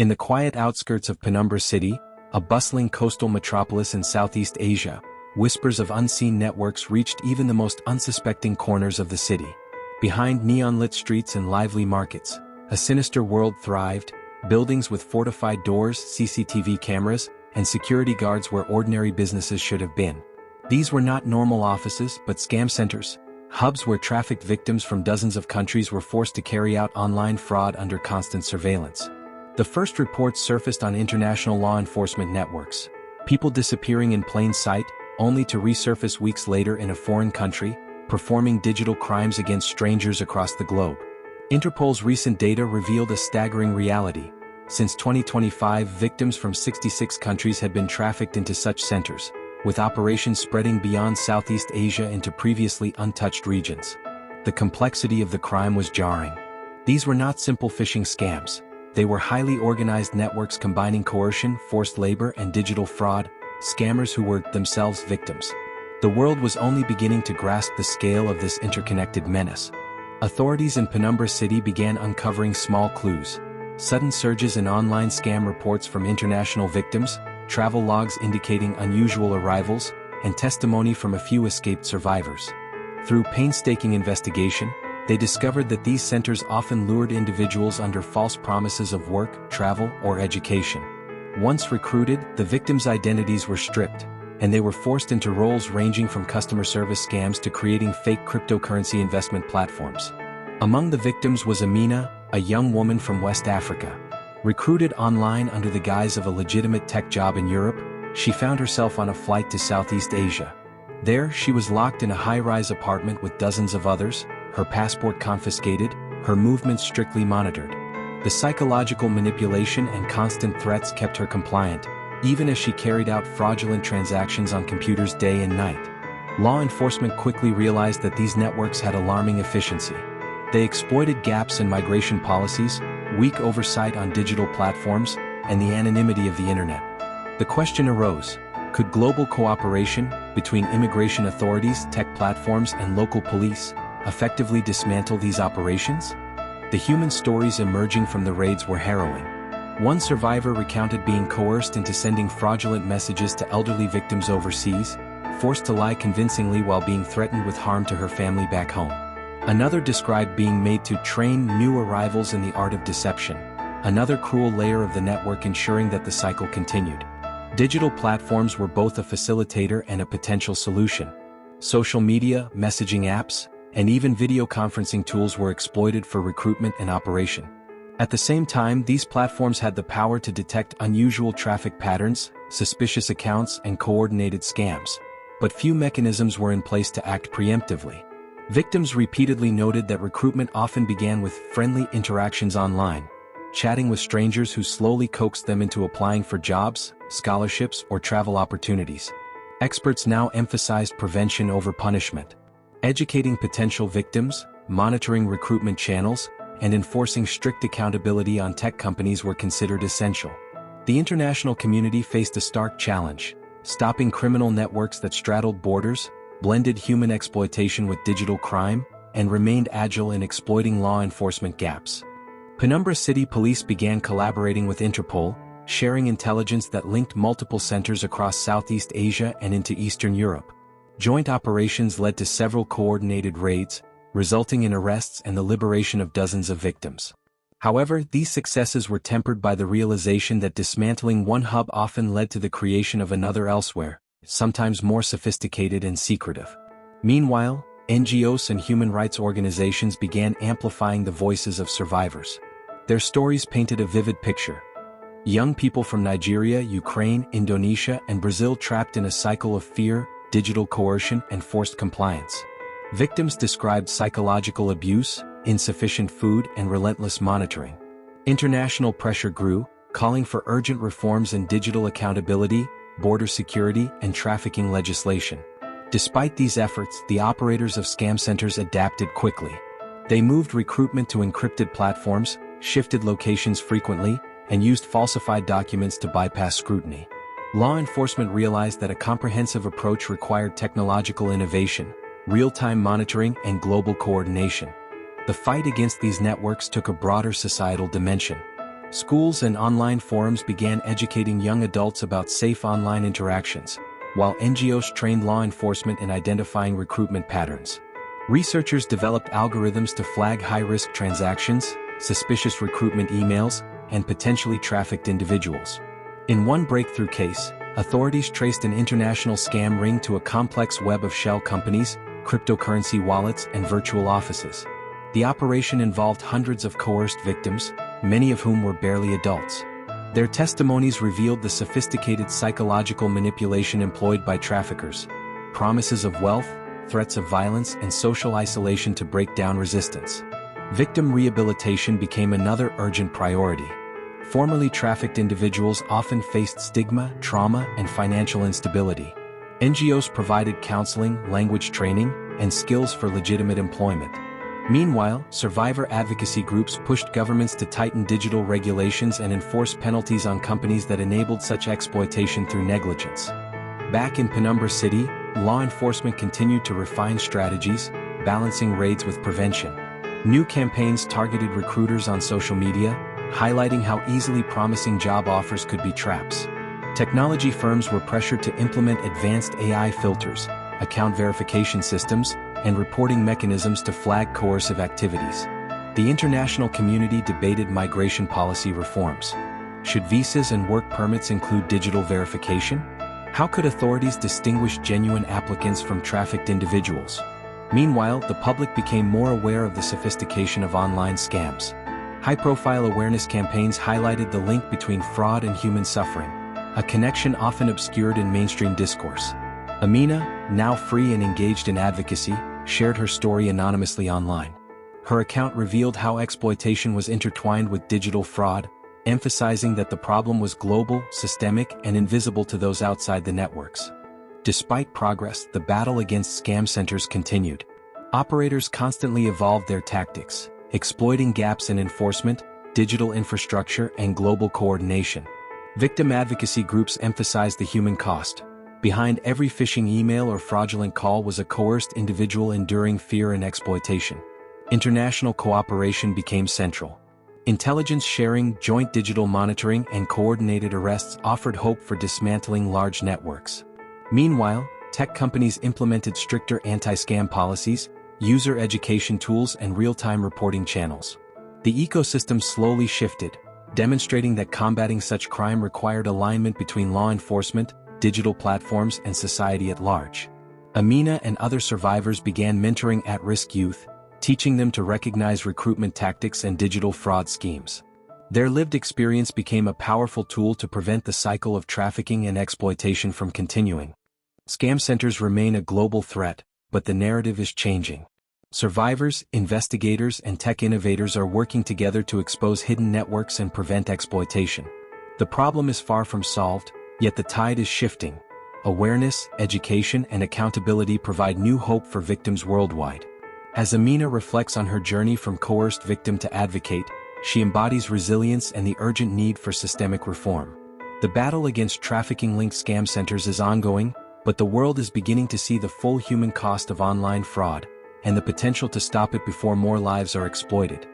In the quiet outskirts of Penumbra City, a bustling coastal metropolis in Southeast Asia, whispers of unseen networks reached even the most unsuspecting corners of the city. Behind neon-lit streets and lively markets, a sinister world thrived, buildings with fortified doors, CCTV cameras, and security guards where ordinary businesses should have been. These were not normal offices but scam centers, hubs where trafficked victims from dozens of countries were forced to carry out online fraud under constant surveillance. The first reports surfaced on international law enforcement networks, people disappearing in plain sight, only to resurface weeks later in a foreign country, performing digital crimes against strangers across the globe. Interpol's recent data revealed a staggering reality. Since 2025, victims from 66 countries had been trafficked into such centers, with operations spreading beyond Southeast Asia into previously untouched regions. The complexity of the crime was jarring. These were not simple phishing scams. They were highly organized networks combining coercion, forced labor, and digital fraud, scammers who were themselves victims. The world was only beginning to grasp the scale of this interconnected menace. Authorities in Penumbra City began uncovering small clues. Sudden surges in online scam reports from international victims, travel logs indicating unusual arrivals, and testimony from a few escaped survivors. Through painstaking investigation, they discovered that these centers often lured individuals under false promises of work, travel, or education. Once recruited, the victims' identities were stripped, and they were forced into roles ranging from customer service scams to creating fake cryptocurrency investment platforms. Among the victims was Amina, a young woman from West Africa. Recruited online under the guise of a legitimate tech job in Europe, she found herself on a flight to Southeast Asia. There, she was locked in a high-rise apartment with dozens of others, her passport confiscated, her movements strictly monitored. The psychological manipulation and constant threats kept her compliant, even as she carried out fraudulent transactions on computers day and night. Law enforcement quickly realized that these networks had alarming efficiency. They exploited gaps in migration policies, weak oversight on digital platforms, and the anonymity of the internet. The question arose, could global cooperation between immigration authorities, tech platforms, and local police effectively dismantle these operations? The human stories emerging from the raids were harrowing. One survivor recounted being coerced into sending fraudulent messages to elderly victims overseas, forced to lie convincingly while being threatened with harm to her family back home. Another described being made to train new arrivals in the art of deception, another cruel layer of the network ensuring that the cycle continued. Digital platforms were both a facilitator and a potential solution. Social media, messaging apps, and even video conferencing tools were exploited for recruitment and operation. At the same time, these platforms had the power to detect unusual traffic patterns, suspicious accounts, and coordinated scams. But few mechanisms were in place to act preemptively. Victims repeatedly noted that recruitment often began with friendly interactions online, chatting with strangers who slowly coaxed them into applying for jobs, scholarships, or travel opportunities. Experts now emphasized prevention over punishment. Educating potential victims, monitoring recruitment channels, and enforcing strict accountability on tech companies were considered essential. The international community faced a stark challenge: stopping criminal networks that straddled borders, blended human exploitation with digital crime, and remained agile in exploiting law enforcement gaps. Penumbra City Police began collaborating with Interpol, sharing intelligence that linked multiple centers across Southeast Asia and into Eastern Europe. Joint operations led to several coordinated raids, resulting in arrests and the liberation of dozens of victims. However, these successes were tempered by the realization that dismantling one hub often led to the creation of another elsewhere, sometimes more sophisticated and secretive. Meanwhile, NGOs and human rights organizations began amplifying the voices of survivors. Their stories painted a vivid picture. Young people from Nigeria, Ukraine, Indonesia, and Brazil trapped in a cycle of fear, digital coercion, and forced compliance. Victims described psychological abuse, insufficient food, and relentless monitoring. International pressure grew, calling for urgent reforms in digital accountability, border security, and trafficking legislation. Despite these efforts, the operators of scam centers adapted quickly. They moved recruitment to encrypted platforms, shifted locations frequently, and used falsified documents to bypass scrutiny. Law enforcement realized that a comprehensive approach required technological innovation, real-time monitoring, and global coordination. The fight against these networks took a broader societal dimension. Schools and online forums began educating young adults about safe online interactions, while NGOs trained law enforcement in identifying recruitment patterns. Researchers developed algorithms to flag high-risk transactions, suspicious recruitment emails, and potentially trafficked individuals. In one breakthrough case, authorities traced an international scam ring to a complex web of shell companies, cryptocurrency wallets, and virtual offices. The operation involved hundreds of coerced victims, many of whom were barely adults. Their testimonies revealed the sophisticated psychological manipulation employed by traffickers, promises of wealth, threats of violence, and social isolation to break down resistance. Victim rehabilitation became another urgent priority. Formerly trafficked individuals often faced stigma, trauma, and financial instability. NGOs provided counseling, language training, and skills for legitimate employment. Meanwhile, survivor advocacy groups pushed governments to tighten digital regulations and enforce penalties on companies that enabled such exploitation through negligence. Back in Penumbra City, law enforcement continued to refine strategies, balancing raids with prevention. New campaigns targeted recruiters on social media, highlighting how easily promising job offers could be traps. Technology firms were pressured to implement advanced AI filters, account verification systems, and reporting mechanisms to flag coercive activities. The international community debated migration policy reforms. Should visas and work permits include digital verification? How could authorities distinguish genuine applicants from trafficked individuals? Meanwhile, the public became more aware of the sophistication of online scams. High-profile awareness campaigns highlighted the link between fraud and human suffering, a connection often obscured in mainstream discourse. Amina, now free and engaged in advocacy, shared her story anonymously online. Her account revealed how exploitation was intertwined with digital fraud, emphasizing that the problem was global, systemic, and invisible to those outside the networks. Despite progress, the battle against scam centers continued. Operators constantly evolved their tactics, exploiting gaps in enforcement, digital infrastructure, and global coordination. Victim advocacy groups emphasized the human cost. Behind every phishing email or fraudulent call was a coerced individual enduring fear and exploitation. International cooperation became central. Intelligence sharing, joint digital monitoring, and coordinated arrests offered hope for dismantling large networks. Meanwhile, tech companies implemented stricter anti-scam policies, user education tools, and real-time reporting channels. The ecosystem slowly shifted, demonstrating that combating such crime required alignment between law enforcement, digital platforms, and society at large. Amina and other survivors began mentoring at-risk youth, teaching them to recognize recruitment tactics and digital fraud schemes. Their lived experience became a powerful tool to prevent the cycle of trafficking and exploitation from continuing. Scam centers remain a global threat, but the narrative is changing. Survivors, investigators, and tech innovators are working together to expose hidden networks and prevent exploitation. The problem is far from solved, yet the tide is shifting. Awareness, education, and accountability provide new hope for victims worldwide. As Amina reflects on her journey from coerced victim to advocate, she embodies resilience and the urgent need for systemic reform. The battle against trafficking-linked scam centers is ongoing, but the world is beginning to see the full human cost of online fraud, and the potential to stop it before more lives are exploited.